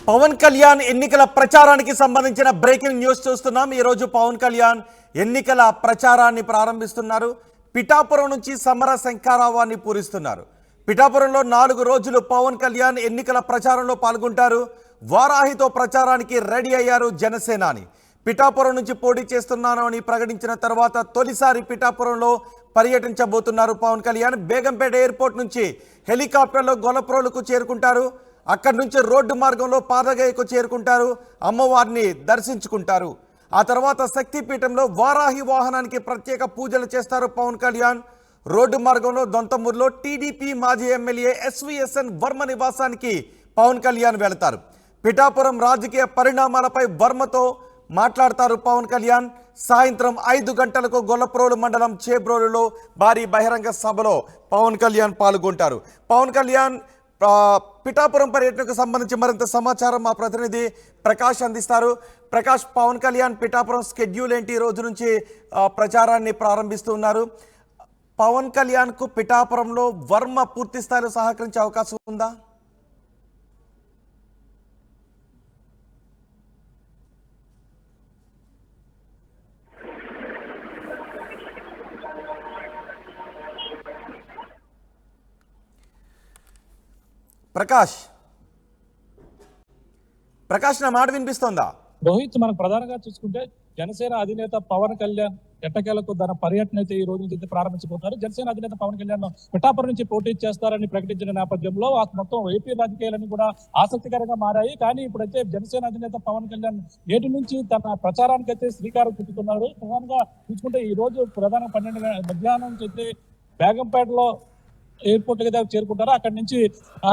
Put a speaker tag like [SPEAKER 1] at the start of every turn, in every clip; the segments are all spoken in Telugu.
[SPEAKER 1] పవన్ కళ్యాణ్ ఎన్నికల ప్రచారానికి సంబంధించిన బ్రేకింగ్ న్యూస్ చూస్తున్నాం। ఈ రోజు పవన్ కళ్యాణ్ ఎన్నికల ప్రచారాన్ని ప్రారంభిస్తున్నారు। పిఠాపురం నుంచి సమర శంఖారావాన్ని పూరిస్తున్నారు। పిఠాపురంలో 4 రోజులు పవన్ కళ్యాణ్ ఎన్నికల ప్రచారంలో పాల్గొంటారు। వారాహితో ప్రచారానికి రెడీ అయ్యారు జనసేనాని। పిఠాపురం నుంచి పోటీ చేస్తున్నానని ప్రకటించిన తర్వాత తొలిసారి పిఠాపురంలో పర్యటించబోతున్నారు పవన్ కళ్యాణ్। బేగంపేట ఎయిర్పోర్ట్ నుంచి హెలికాప్టర్లో గొల్లప్రోలుకు చేరుకుంటారు। అక్కడి నుంచి రోడ్డు మార్గంలో పాదగయకు చేరుకుంటారు, అమ్మవారిని దర్శించుకుంటారు। ఆ తర్వాత శక్తిపీఠంలో వారాహి వాహనానికి ప్రత్యేక పూజలు చేస్తారు పవన్ కళ్యాణ్। రోడ్డు మార్గంలో దొంతమూరులో టీడీపీ మాజీ ఎమ్మెల్యే ఎస్వీఎస్ఎన్ వర్మ నివాసానికి పవన్ కళ్యాణ్ వెళతారు। పిఠాపురం రాజకీయ పరిణామాలపై వర్మతో మాట్లాడతారు పవన్ కళ్యాణ్। సాయంత్రం 5 గంటలకు గొల్లప్రోలు మండలం చేబ్రోలులో భారీ బహిరంగ సభలో పవన్ కళ్యాణ్ పాల్గొంటారు। పవన్ కళ్యాణ్ పిఠాపురం పర్యటనకు సంబంధించి మరింత సమాచారం మా ప్రతినిధి ప్రకాష్ అందిస్తారు। ప్రకాష్, పవన్ కళ్యాణ్ పిఠాపురం స్కెడ్యూల్ ఏంటి? ఈ రోజు నుంచి ప్రచారాన్ని ప్రారంభిస్తున్నారు। పవన్ కళ్యాణ్కు పిఠాపురంలో వర్మ పూర్తి స్థాయిలో సహకరించే అవకాశం ఉందా? ప్రకాష్ నా మాట వినిపిస్తోందా?
[SPEAKER 2] రోహిత్, మనకు ప్రధానంగా చూసుకుంటే జనసేన అధినేత పవన్ కళ్యాణ్ ఎట్టకేలకు తన పర్యటన అయితే ఈ రోజు నుంచి ప్రారంభించబోతున్నారు। జనసేన అధినేత పవన్ కళ్యాణ్ పిఠాపురం నుంచి పోటీ చేస్తారని ప్రకటించిన నేపథ్యంలో మొత్తం ఏపీ రాజకీయాలన్నీ కూడా ఆసక్తికరంగా మారాయి। కానీ ఇప్పుడైతే జనసేన అధినేత పవన్ కళ్యాణ్ నేటి నుంచి తన ప్రచారానికి అయితే శ్రీకారం చుట్టుతున్నారు। ప్రధానంగా చూసుకుంటే ఈ రోజు ప్రధాన 12 మధ్యాహ్నం నుంచి అయితే బేగంపేటలో ఎయిర్పోర్ట్ అయితే చేరుకుంటారు। అక్కడి నుంచి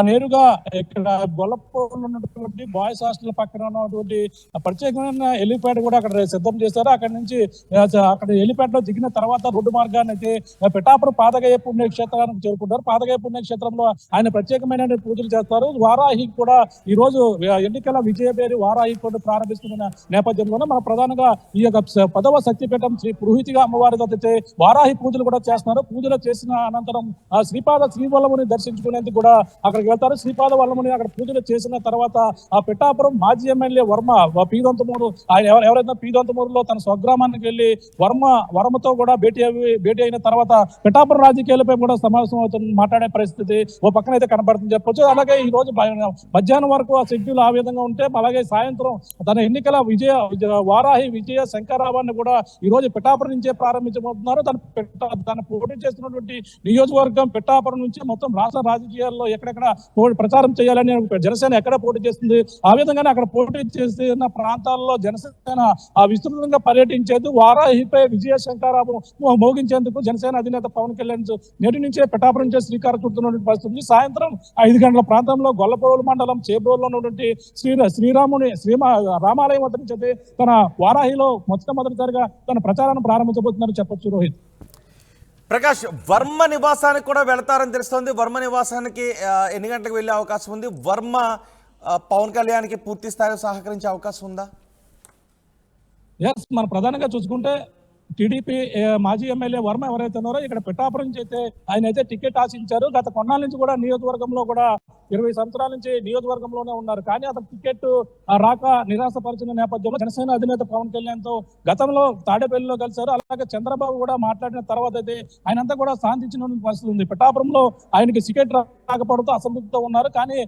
[SPEAKER 2] నేరుగా ఇక్కడ గొల్లపూర్లో ఉన్నటువంటి బాయ్స్ హాస్టల్ పక్కన ఉన్నటువంటి ప్రత్యేకమైన హెలిప్యాడ్ కూడా అక్కడ సిద్ధం చేస్తారు। అక్కడి నుంచి అక్కడ హెలిప్యాడ్ లో దిగిన తర్వాత రోడ్డు మార్గాన్ని అయితే పిఠాపురం పాదగయ పుణ్యక్షేత్రానికి చేరుకుంటారు। పాదగయ పుణ్యక్షేత్రంలో ఆయన ప్రత్యేకమైన పూజలు చేస్తారు। వారాహి కూడా ఈ రోజు ఎన్నికల విజయబేరి వారాహి కూడా ప్రారంభిస్తున్న నేపథ్యంలోనే మన ప్రధానంగా ఈ యొక్క 10వ శక్తిపీఠం శ్రీ పురోహితిగా అమ్మవారితో అయితే వారాహి పూజలు కూడా చేస్తున్నారు। పూజలు చేసిన అనంతరం శ్రీవల్లముని దర్శించుకునేందుకు కూడా అక్కడికి వెళ్తారు। శ్రీపాద వల్లముని అక్కడ పూజలు చేసిన తర్వాత ఆ పిఠాపురం మాజీ ఎమ్మెల్యే వర్మ పీదొంతమూరు, ఆయన ఎవరైతే పీదొంతమూరులో తన స్వగ్రామానికి వెళ్లి వర్మతో కూడా భేటీ అయిన తర్వాత పిఠాపురం రాజకీయాలపై కూడా సమావేశం అవుతుంది, మాట్లాడే పరిస్థితి ఓ పక్కన అయితే కనబడుతుంది చెప్పొచ్చు। అలాగే ఈ రోజు మధ్యాహ్నం వరకు ఆ షెడ్యూల్ ఆ విధంగా ఉంటే, అలాగే సాయంత్రం తన ఎన్నికల వారాహి విజయ శంకరావాన్ని కూడా ఈ రోజు పిఠాపురం నుంచే ప్రారంభించబోతున్నారు। తన పోటీ చేస్తున్నటువంటి నియోజకవర్గం పిఠాపురం నుంచి మొత్తం రాష్ట్ర రాజకీయాల్లో ఎక్కడెక్కడ ప్రచారం చేయాలని జనసేన ఎక్కడ పోటీ చేస్తుంది, ఆ విధంగానే అక్కడ పోటీ చేస్తున్న ప్రాంతాల్లో జనసేన విస్తృతంగా పర్యటించేందుకు వారాహిపై విజయ శంకరావం మోగించేందుకు జనసేన అధినేత పవన్ కళ్యాణ్ నేటి నుంచే పిఠాపురం నుంచి శ్రీకారం చుడుతున్న పరిస్థితి। సాయంత్రం 5 గంటల ప్రాంతంలో గొల్లప్రోలు మండలం చేబ్రోలులో ఉన్నటువంటి రామాలయం వద్ద నుంచి అయితే తన వారాహిలో మొట్టమొదటిసారిగా తన ప్రచారాన్ని ప్రారంభించబోతున్నారు చెప్పొచ్చు రోహిత్।
[SPEAKER 1] ప్రకాష్, వర్మ నివాసానికి కూడా వెళతారని తెలుస్తోంది। వర్మ నివాసానికి ఎన్ని గంటలకు వెళ్ళే అవకాశం ఉంది? వర్మ పవన్ కళ్యాణ్కి పూర్తి స్థాయిలో సహకరించే అవకాశం ఉందా?
[SPEAKER 2] ఎస్, మనం ప్రధానంగా చూసుకుంటే టీడీపీ మాజీ ఎమ్మెల్యే వర్మ ఎవరైతే ఉన్నారో ఇక్కడ పిఠాపురం నుంచి అయితే ఆయన అయితే టికెట్ ఆశించారు। గత కొన్నాళ్ళ నుంచి కూడా నియోజకవర్గంలో కూడా 20 సంవత్సరాల నుంచి నియోజకవర్గంలోనే ఉన్నారు, కానీ అతను టికెట్ రాక నిరాశపరిచిన నేపథ్యంలో జనసేన అధినేత పవన్ కళ్యాణ్ తో గతంలో తాడేపల్లిలో కలిశారు। అలాగే చంద్రబాబు కూడా మాట్లాడిన తర్వాత అయితే ఆయనంతా కూడా శాంతించిన పరిస్థితి ఉంది। పిఠాపురంలో ఆయనకి టికెట్ రాకపోవడంతో అసంతృప్తితో ఉన్నారు, కానీ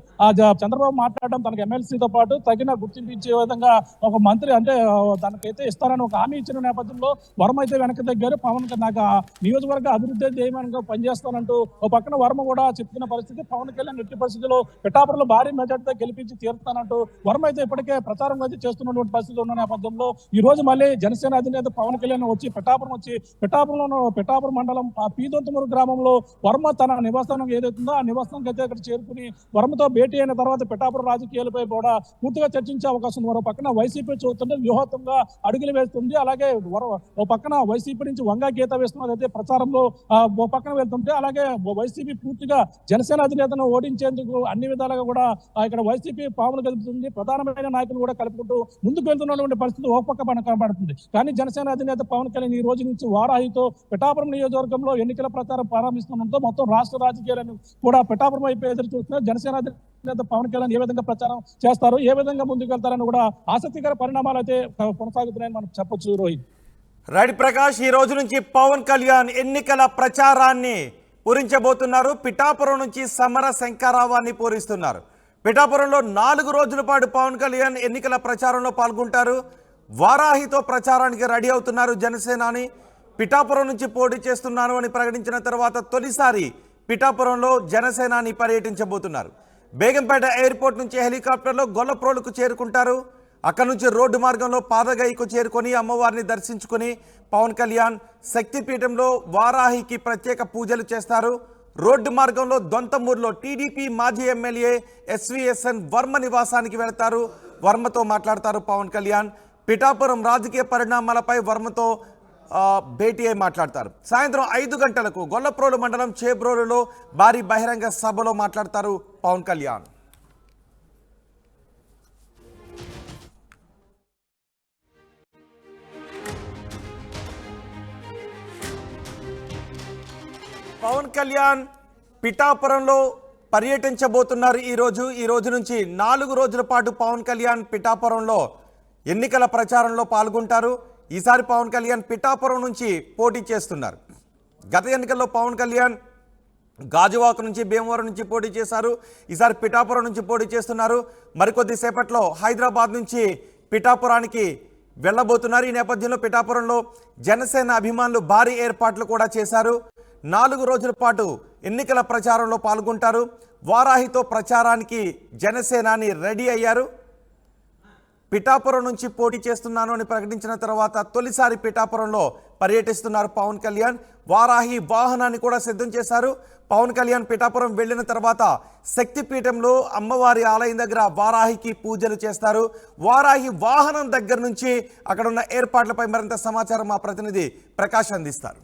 [SPEAKER 2] చంద్రబాబు మాట్లాడడం తనకు ఎమ్మెల్సీతో పాటు తగిన గుర్తింపు ఇచ్చే విధంగా ఒక మంత్రి అంటే తనకైతే ఇస్తారని ఒక హామీ ఇచ్చిన నేపథ్యంలో వర్మ అయితే వెనక్కి తగ్గారు। పవన్ నాకు నియోజకవర్గ అభివృద్ధి ధ్యేయంగా పనిచేస్తానంటూ ఒక పక్కన వర్మ కూడా చెప్తున్న పరిస్థితి। పవన్ కళ్యాణ్ ఎట్టి పరిస్థితుల్లో పిఠాపురంలో భారీ మెజార్టీతో గెలిపించి తీరుతానంటూ వర్మ అయితే ఇప్పటికే ప్రచారం అయితే చేస్తున్నటువంటి పరిస్థితి ఉన్న నేపథ్యంలో ఈ రోజు మళ్ళీ జనసేన అధినేత పవన్ కళ్యాణ్ వచ్చి పిఠాపురం మండలం పీదొంతమూరు గ్రామంలో వర్మ తన నివాసానం ఏదైతుందో ఆ నివాసానికి అయితే అక్కడ చేరుకుని వర్మతో భేటీ అయిన తర్వాత పిఠాపురం రాజకీయాలపై కూడా పూర్తిగా చర్చించే అవకాశం ఉంది। మరో పక్కన వైసీపీ చూస్తుంటే వ్యూహాత్మకంగా అడుగులు వేస్తుంది, అలాగే ఓ పక్కన వైసీపీ నుంచి వంగా గీత వేస్తున్నదైతే ప్రచారంలో ఓ పక్కన వెళ్తుంటే, అలాగే వైసీపీ పూర్తిగా జనసేన అధినేతను ఓడించేందుకు అన్ని విధాలుగా కూడా ఇక్కడ వైసీపీ పాములు కలుపుతుంది, ప్రధానమైన నాయకులు కూడా కలుపుకుంటూ ముందుకు వెళ్తున్నటువంటి పరిస్థితి ఒక పక్క కనబడుతుంది। కానీ జనసేన అధినేత పవన్ కళ్యాణ్ ఈ రోజు నుంచి వారాహితో పిఠాపురం నియోజకవర్గంలో ఎన్నికల ప్రచారం ప్రారంభిస్తుండటంతో మొత్తం రాష్ట్ర రాజకీయాలను కూడా పిఠాపురం వైపు ఎదురు చూస్తున్నారు. జనసేన అధినేత పవన్ కళ్యాణ్ ఏ విధంగా ప్రచారం చేస్తారు, ఏ విధంగా ముందుకు వెళ్తారని కూడా ఆసక్తికర పరిణామాలు అయితే కొనసాగుతున్నాయని మనం చెప్పొచ్చు. రోహిత్,
[SPEAKER 1] రెడ్డి ప్రకాష్, ఈ రోజు నుంచి పవన్ కళ్యాణ్ ఎన్నికల ప్రచారాన్ని పూరించబోతున్నారు. పిఠాపురం నుంచి సమర శంఖారావాన్ని పూరిస్తున్నారు. పిఠాపురంలో 4 రోజుల పాటు పవన్ కళ్యాణ్ ఎన్నికల ప్రచారంలో పాల్గొంటారు. వారాహితో ప్రచారానికి రెడీ అవుతున్నారు జనసేనాని. పిఠాపురం నుంచి పోటీ చేస్తున్నాను అని ప్రకటించిన తర్వాత తొలిసారి పిఠాపురంలో జనసేనాని పర్యటించబోతున్నారు. బేగంపేట ఎయిర్పోర్ట్ నుంచి హెలికాప్టర్లో గొల్లప్రోలుకు చేరుకుంటారు. అక్కడ నుంచి రోడ్డు మార్గంలో పాదగైకు చేరుకొని అమ్మవారిని దర్శించుకొని పవన్ కళ్యాణ్ శక్తిపీఠంలో వారాహికి ప్రత్యేక పూజలు చేస్తారు. రోడ్డు మార్గంలో దొంతమూరులో టీడీపీ మాజీ ఎమ్మెల్యే ఎస్వీఎస్ఎన్ వర్మ నివాసానికి వెళతారు. వర్మతో మాట్లాడతారు పవన్ కళ్యాణ్. పిఠాపురం రాజకీయ పరిణామాలపై వర్మతో భేటీ అయి మాట్లాడతారు. సాయంత్రం 5 గంటలకు గొల్లప్రోలు మండలం చేబ్రోలులో భారీ బహిరంగ సభలో మాట్లాడతారు పవన్ కళ్యాణ్. పవన్ కళ్యాణ్ పిఠాపురంలో పర్యటించబోతున్నారు. ఈ రోజు నుంచి 4 రోజుల పాటు పవన్ కళ్యాణ్ పిఠాపురంలో ఎన్నికల ప్రచారంలో పాల్గొంటారు. ఈసారి పవన్ కళ్యాణ్ పిఠాపురం నుంచి పోటీ చేస్తున్నారు. గత ఎన్నికల్లో పవన్ కళ్యాణ్ గాజువాక నుంచి భీమవరం నుంచి పోటీ చేశారు. ఈసారి పిఠాపురం నుంచి పోటీ చేస్తున్నారు. మరికొద్ది సేపట్లో హైదరాబాద్ నుంచి పిఠాపురానికి వెళ్ళబోతున్నారు. ఈ నేపథ్యంలో పిఠాపురంలో జనసేన అభిమానులు భారీ ఏర్పాట్లు కూడా చేశారు. 4 రోజుల పాటు ఎన్నికల ప్రచారంలో పాల్గొంటారు. వారాహితో ప్రచారానికి జనసేనాని రెడీ అయ్యారు. పిఠాపురం నుంచి పోటీ చేస్తున్నాను అని ప్రకటించిన తర్వాత తొలిసారి పిఠాపురంలో పర్యటిస్తున్నారు పవన్ కళ్యాణ్. వారాహి వాహనాన్ని కూడా సిద్ధం చేశారు. పవన్ కళ్యాణ్ పిఠాపురం వెళ్ళిన తర్వాత శక్తిపీఠంలో అమ్మవారి ఆలయం దగ్గర వారాహికి పూజలు చేస్తారు. వారాహి వాహనం దగ్గర నుంచి అక్కడ ఉన్న ఏర్పాట్లపై మరింత సమాచారం మా ప్రతినిధి ప్రకాష్ అందిస్తారు.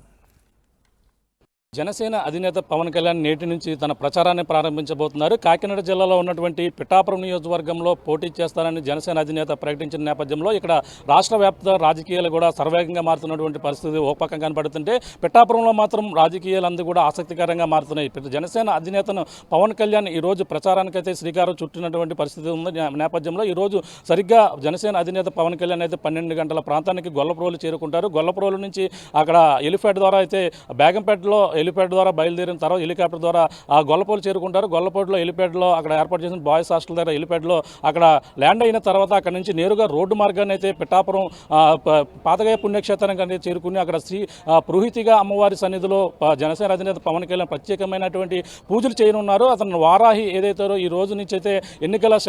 [SPEAKER 2] జనసేన అధినేత పవన్ కళ్యాణ్ నేటి నుంచి తన ప్రచారాన్ని ప్రారంభించబోతున్నారు. కాకినాడ జిల్లాలో ఉన్నటువంటి పిఠాపురం నియోజకవర్గంలో పోటీ చేస్తారని జనసేన అధినేత ప్రకటించిన నేపథ్యంలో ఇక్కడ రాష్ట్ర వ్యాప్త రాజకీయాలు కూడా సర్వేగంగా మారుతున్నటువంటి పరిస్థితి ఒక పక్కన కనబడుతుంటే పిఠాపురంలో మాత్రం రాజకీయాలందరూ కూడా ఆసక్తికరంగా మారుతున్నాయి. జనసేన అధినేతను పవన్ కళ్యాణ్ ఈ రోజు ప్రచారానికైతే శ్రీకారం చుట్టినటువంటి పరిస్థితి ఉంది. నేపథ్యంలో ఈ రోజు సరిగ్గా జనసేన అధినేత పవన్ కళ్యాణ్ అయితే 12 గంటల ప్రాంతానికి గొల్లప్రోలు చేరుకుంటారు. గొల్లప్రోలు నుంచి అక్కడ ఎలిఫెడ్ ద్వారా అయితే బేగంపేటలో హెలిప్యాడ్ ద్వారా బయలుదేరిన తర్వాత హెలికాప్టర్ ద్వారా గొల్లపోలు చేరుకుంటారు. గొల్లపోటులో హెలిప్యాడ్లో అక్కడ ఏర్పాటు చేసిన బాయ్స్ హాస్టల్ దగ్గర హెలిప్యాడ్లో అక్కడ ల్యాండ్ అయిన తర్వాత అక్కడ నుంచి నేరుగా రోడ్డు మార్గాన్ని అయితే పిఠాపురం పాతగయ పుణ్యక్షేత్రానికి అనేది చేరుకుని అక్కడ శ్రీ పురోహితిగా అమ్మవారి సన్నిధిలో జనసేన అధినేత పవన్ కళ్యాణ్ ప్రత్యేకమైనటువంటి పూజలు చేయనున్నారు. అతను వారాహి ఏదైతే ఈ రోజు నుంచి అయితే ఎన్నికల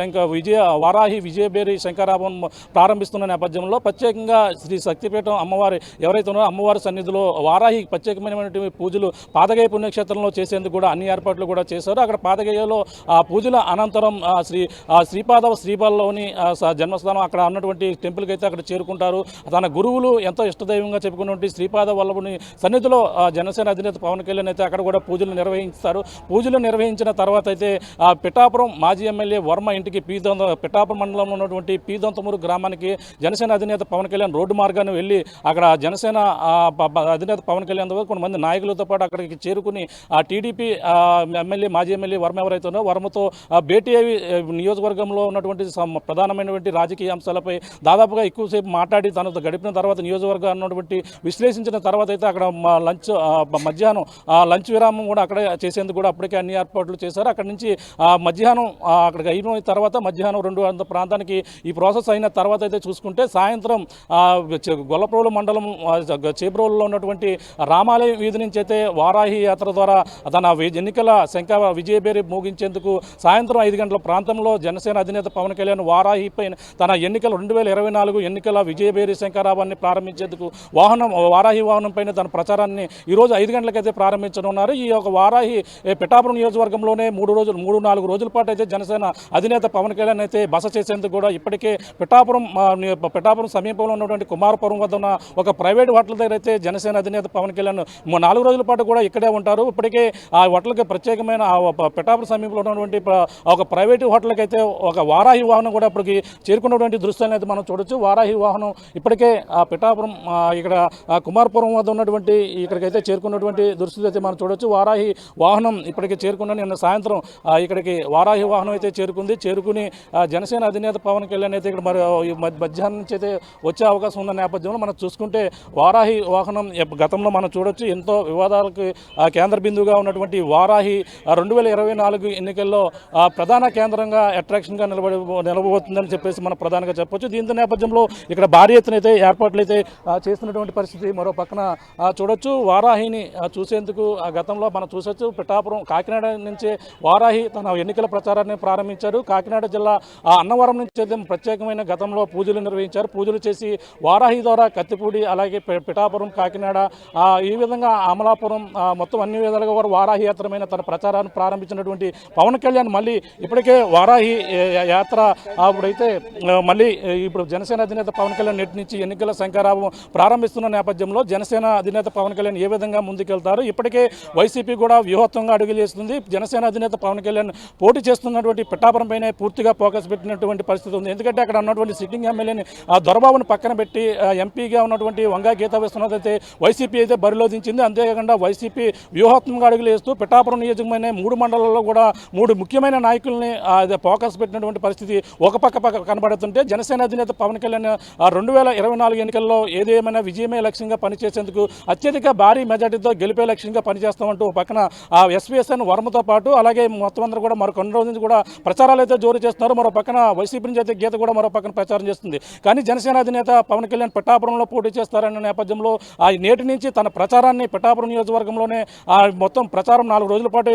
[SPEAKER 2] వారాహి విజయబేరి శంకరాభం ప్రారంభిస్తున్న నేపథ్యంలో ప్రత్యేకంగా శ్రీ శక్తిపీఠం అమ్మవారి ఎవరైతే ఉన్నారో అమ్మవారి సన్నిధిలో వారాహి ప్రత్యేకమైనటువంటి పూజలు పాదగయ పుణ్యక్షేత్రంలో చేసేందుకు కూడా అన్ని ఏర్పాట్లు కూడా చేశారు. అక్కడ పాదగయలో పూజల అనంతరం శ్రీపాద శ్రీపాలలోని జన్మస్థానం అక్కడ ఉన్నటువంటి టెంపుల్కి అయితే అక్కడ చేరుకుంటారు. తన గురువులు ఎంతో ఇష్టదైవంగా చెప్పుకున్నటువంటి శ్రీపాద వల్లభుని సన్నిధిలో జనసేన అధినేత పవన్ కళ్యాణ్ అయితే అక్కడ కూడా పూజలు నిర్వహిస్తారు. పూజలు నిర్వహించిన తర్వాత అయితే పిఠాపురం మాజీ ఎమ్మెల్యే వర్మ ఇంటికి పిఠాపురం మండలంలో ఉన్నటువంటి పీదొంతమూరు గ్రామానికి జనసేన అధినేత పవన్ కళ్యాణ్ రోడ్డు మార్గాన్ని వెళ్ళి అక్కడ జనసేన అధినేత పవన్ కళ్యాణ్ కొంతమంది నాయకులతో పాటు అక్కడికి చేరుకుని టీడీపీ ఎమ్మెల్యే మాజీ ఎమ్మెల్యే వర్మ ఎవరైతే ఉన్నారో వర్మతో భేటీ అయ్యి నియోజకవర్గంలో ఉన్నటువంటి ప్రధానమైనటువంటి రాజకీయ అంశాలపై దాదాపుగా ఎక్కువసేపు మాట్లాడి తనతో గడిపిన తర్వాత నియోజకవర్గం ఉన్నటువంటి విశ్లేషించిన తర్వాత అయితే అక్కడ మధ్యాహ్నం లంచ్ విరామం కూడా అక్కడ చేసేందుకు కూడా అప్పటికే అన్ని ఏర్పాట్లు చేశారు. అక్కడి నుంచి మధ్యాహ్నం అక్కడికి అయిన తర్వాత మధ్యాహ్నం 2 ప్రాంతానికి ఈ ప్రాసెస్ అయిన తర్వాత అయితే చూసుకుంటే సాయంత్రం గొల్లప్రోలు మండలం చేబ్రోలులో ఉన్నటువంటి రామాలయం వీధి నుంచి అయితే వారాహి యాత్ర ద్వారా తన ఎన్నికల విజయబేరి ముగించేందుకు సాయంత్రం 5 గంటల ప్రాంతంలో జనసేన అధినేత పవన్ కళ్యాణ్ వారాహిపై తన ఎన్నికల 2024 ఎన్నికల విజయబేరి శంకరాభాన్ని ప్రారంభించేందుకు వారాహి వాహనం పైన తన ప్రచారాన్ని ఈరోజు 5 గంటలకైతే ప్రారంభించనున్నారు. ఈ యొక్క వారాహి పిఠాపురం నియోజకవర్గంలోనే 3-4 రోజుల పాటు అయితే జనసేన అధినేత పవన్ కళ్యాణ్ అయితే బస చేసేందుకు కూడా ఇప్పటికే పిఠాపురం సమీపంలో ఉన్నటువంటి కుమారపురం వద్ద ఉన్న ఒక ప్రైవేట్ హోటల్ దగ్గర అయితే జనసేన అధినేత పవన్ కళ్యాణ్ 4 రోజుల పాటు కూడా ఇక్కడే ఉంటారు. ఇప్పటికే ఆ హోటల్కి ప్రత్యేకమైన పిఠాపురం సమీపంలో ఉన్నటువంటి ఒక ప్రైవేటు హోటల్కి అయితే ఒక వారాహి వాహనం కూడా ఇప్పటికి చేరుకున్నటువంటి దృశ్యాన్ని అయితే మనం చూడొచ్చు. వారాహి వాహనం ఇప్పటికే ఆ పిఠాపురం ఇక్కడ కుమారపురం వద్ద ఉన్నటువంటి ఇక్కడికైతే చేరుకున్నటువంటి దృశ్యాలు అయితే మనం చూడొచ్చు. వారాహి వాహనం ఇప్పటికి చేరుకున్న నిన్న సాయంత్రం ఇక్కడికి వారాహి వాహనం అయితే చేరుకుని జనసేన అధినేత పవన్ కళ్యాణ్ అయితే ఇక్కడ మరి మధ్యాహ్నం నుంచి అయితే వచ్చే అవకాశం ఉన్న నేపథ్యంలో మనం చూసుకుంటే వారాహి వాహనం గతంలో మనం చూడొచ్చు ఎంతో వివాదాలకు కేంద్ర బిందువుగా ఉన్నటువంటి వారాహి 2024 ఎన్నికల్లో ప్రధాన కేంద్రంగా అట్రాక్షన్గా నిలబోతుందని చెప్పేసి మనం ప్రధానంగా చెప్పొచ్చు. దీంతో నేపథ్యంలో ఇక్కడ భారీ ఎత్తున అయితే ఏర్పాట్లు అయితే చేస్తున్నటువంటి పరిస్థితి మరో పక్కన చూడొచ్చు. వారాహిని చూసేందుకు గతంలో మనం చూసొచ్చు. పిఠాపురం కాకినాడ నుంచే వారాహి తన ఎన్నికల ప్రచారాన్ని ప్రారంభించారు. కాకినాడ జిల్లా అన్నవరం నుంచి అయితే ప్రత్యేకమైన గతంలో పూజలు నిర్వహించారు. పూజలు చేసి వారాహి ద్వారా కత్తిపూడి అలాగే పిఠాపురం కాకినాడ ఈ విధంగా అమలాపురం మొత్తం అన్ని విధాలుగా వారు వారాహి యాత్రమైన తన ప్రచారాన్ని ప్రారంభించినటువంటి పవన్ కళ్యాణ్ మళ్ళీ ఇప్పటికే వారాహి యాత్ర అప్పుడైతే మళ్ళీ ఇప్పుడు జనసేన అధినేత పవన్ కళ్యాణ్ నేటి నుంచి ఎన్నికల శంఖారావం ప్రారంభిస్తున్న నేపథ్యంలో జనసేన అధినేత పవన్ కళ్యాణ్ ఏ విధంగా ముందుకెళ్తారు. ఇప్పటికే వైసీపీ కూడా వ్యూహత్వంగా అడుగులు చేస్తుంది. జనసేన అధినేత పవన్ కళ్యాణ్ పోటీ చేస్తున్నటువంటి పిఠాపురం పైన పూర్తిగా ఫోకస్ పెట్టినటువంటి పరిస్థితి ఉంది. ఎందుకంటే అక్కడ ఉన్నటువంటి సిట్టింగ్ ఎమ్మెల్యేని దొరబాబును పక్కన పెట్టి ఎంపీగా ఉన్నటువంటి వంగా గీతా విశ్వనాథ్ అయితే వైసీపీ అయితే బరిలో దించింది. అంతేకాకుండా వైసీపీ వ్యూహాత్మకంగా అడుగులు వేస్తూ పిఠాపురం నియోజకమైన 3 మండలాల్లో కూడా 3 ముఖ్యమైన నాయకుల్ని ఫోకస్ పెట్టినటువంటి పరిస్థితి ఒక పక్క కనబడుతుంటే జనసేన అధినేత పవన్ కళ్యాణ్ 2024 ఎన్నికల్లో ఏదేమైనా విజయమే లక్ష్యంగా పనిచేసేందుకు అత్యధిక భారీ మెజార్టీతో గెలిపే లక్ష్యంగా పనిచేస్తామంటూ పక్కన ఎస్వీఎస్ఎన్ వర్మతో పాటు అలాగే మొత్తం అందరూ కూడా మరో కొన్ని రోజుల నుంచి కూడా ప్రచారాలు అయితే జోరు చేస్తున్నారు. మరో పక్కన వైసీపీ నుంచి అయితే గీత కూడా మరో పక్కన ప్రచారం చేస్తుంది. కానీ జనసేన అధినేత పవన్ కళ్యాణ్ పిఠాపురంలో పోటీ చేస్తారన్న నేపథ్యంలో నేటి నుంచి తన ప్రచారాన్ని పిఠాపురం నియోజకవర్గంలోనే మొత్తం ప్రచారం 4 రోజుల పాటు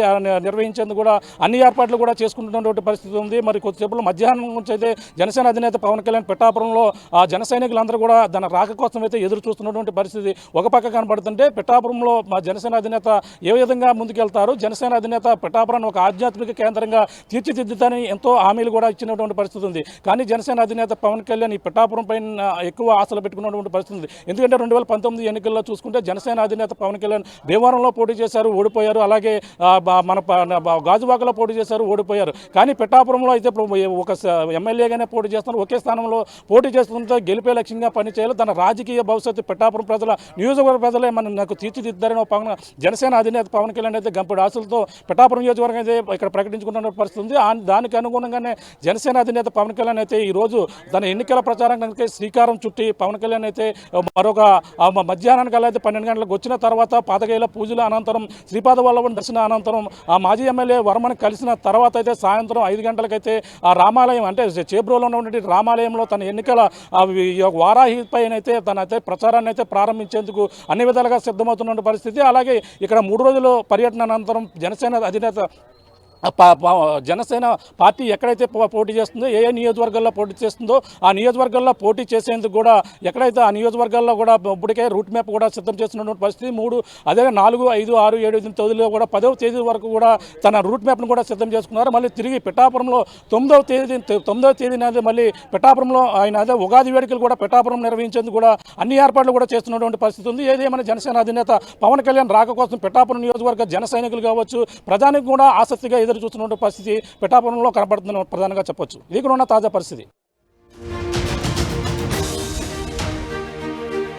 [SPEAKER 2] నిర్వహించేందుకు కూడా అన్ని ఏర్పాట్లు కూడా చేసుకుంటున్నటువంటి పరిస్థితి ఉంది. మరి కొద్దిసేపులో మధ్యాహ్నం నుంచి అయితే జనసేన అధినేత పవన్ కళ్యాణ్ పిఠాపురంలో జన సైనికులందరూ కూడా దాని రాక కోసం అయితే ఎదురు చూస్తున్నటువంటి పరిస్థితి ఒక పక్క కనబడుతుంటే పిఠాపురంలో మా జనసేన అధినేత ఏ విధంగా ముందుకెళ్తారు, జనసేన అధినేత పిఠాపురాన్ని ఒక ఆధ్యాత్మిక కేంద్రంగా తీర్చిదిద్దుతాని ఎంతో హామీలు కూడా ఇచ్చినటువంటి పరిస్థితి ఉంది. కానీ జనసేన అధినేత పవన్ కళ్యాణ్ ఈ పిఠాపురం పైన ఎక్కువ ఆశలు పెట్టుకున్నటువంటి పరిస్థితి ఉంది. ఎందుకంటే 2019 ఎన్నికల్లో చూసుకుంటే జనసేన అధినేత పవన్ కళ్యాణ్ భీమవరంలో పోటీ చేశారు, ఓడిపోయారు. అలాగే మన గాజువాకలో పోటీ చేశారు, ఓడిపోయారు. కానీ పిఠాపురంలో అయితే ఒక ఎమ్మెల్యేగానే పోటీ చేస్తున్నారు. ఒకే స్థానంలో పోటీ చేస్తుంటే గెలిపే లక్ష్యంగా పనిచేయాలి. తన రాజకీయ భవిష్యత్తు పిఠాపురం ప్రజల నియోజకవర్గ ప్రజలే నాకు తీర్చిదిద్దారని పవన్ జనసేన అధినేత పవన్ కళ్యాణ్ అయితే గంపెడు ఆశలతో పిఠాపురం నియోజకవర్గం అయితే ఇక్కడ ప్రకటించుకున్న పరిస్థితి ఉంది. దానికి అనుగుణంగానే జనసేన అధినేత పవన్ కళ్యాణ్ అయితే ఈరోజు తన ఎన్నికల ప్రచారానికి శ్రీకారం చుట్టి పవన్ కళ్యాణ్ అయితే మరొక మధ్యాహ్నానికల్లా అయితే 12 గంటలకు వచ్చిన తర్వాత పాతగైల పూజల అనంతరం శ్రీపాద వల్లభన్ దర్శన అనంతరం మాజీ ఎమ్మెల్యే వర్మను కలిసిన తర్వాత అయితే సాయంత్రం 5 గంటలకైతే ఆ రామాలయం అంటే చేబ్రోలో ఉన్నటువంటి రామాలయంలో తన ఎన్నికల వారాహి పైన అయితే తన అయితే ప్రచారాన్ని అయితే ప్రారంభించేందుకు అన్ని విధాలుగా సిద్ధమవుతున్న పరిస్థితి. అలాగే ఇక్కడ 3 రోజుల పర్యటన అనంతరం జనసేన అధినేత జనసేన పార్టీ ఎక్కడైతే పోటీ చేస్తుందో ఏ నియోజకవర్గాల్లో పోటీ చేస్తుందో ఆ నియోజకవర్గాల్లో పోటీ చేసేందుకు కూడా ఎక్కడైతే ఆ నియోజకవర్గాల్లో కూడా ఇప్పటికే రూట్ మ్యాప్ కూడా సిద్ధం చేస్తున్నటువంటి పరిస్థితి. 3 అదే 4, 5, 6, 7 తేదీలో కూడా 10వ తేదీ వరకు కూడా తన రూట్ మ్యాప్ను కూడా సిద్ధం చేసుకున్నారు. మళ్ళీ తిరిగి పిఠాపురంలో 9వ తేదీన మళ్ళీ పిఠాపురంలో ఆయన అదే ఉగాది వేడుకలు కూడా పిఠాపురం నిర్వహించేందుకు కూడా అన్ని ఏర్పాట్లు కూడా చేస్తున్నటువంటి పరిస్థితి ఉంది. ఏదేమైనా జనసేన అధినేత పవన్ కళ్యాణ్ రాక కోసం పిఠాపురం నియోజకవర్గ జన సైనికులు కావచ్చు ప్రధానికి కూడా ఆసక్తిగా చూస్తున్న పరిస్థితి పిఠాపురంలో కనబడుతున్న ప్రధానంగా చెప్పొచ్చు. ఇది కూడా ఉన్న తాజా పరిస్థితి.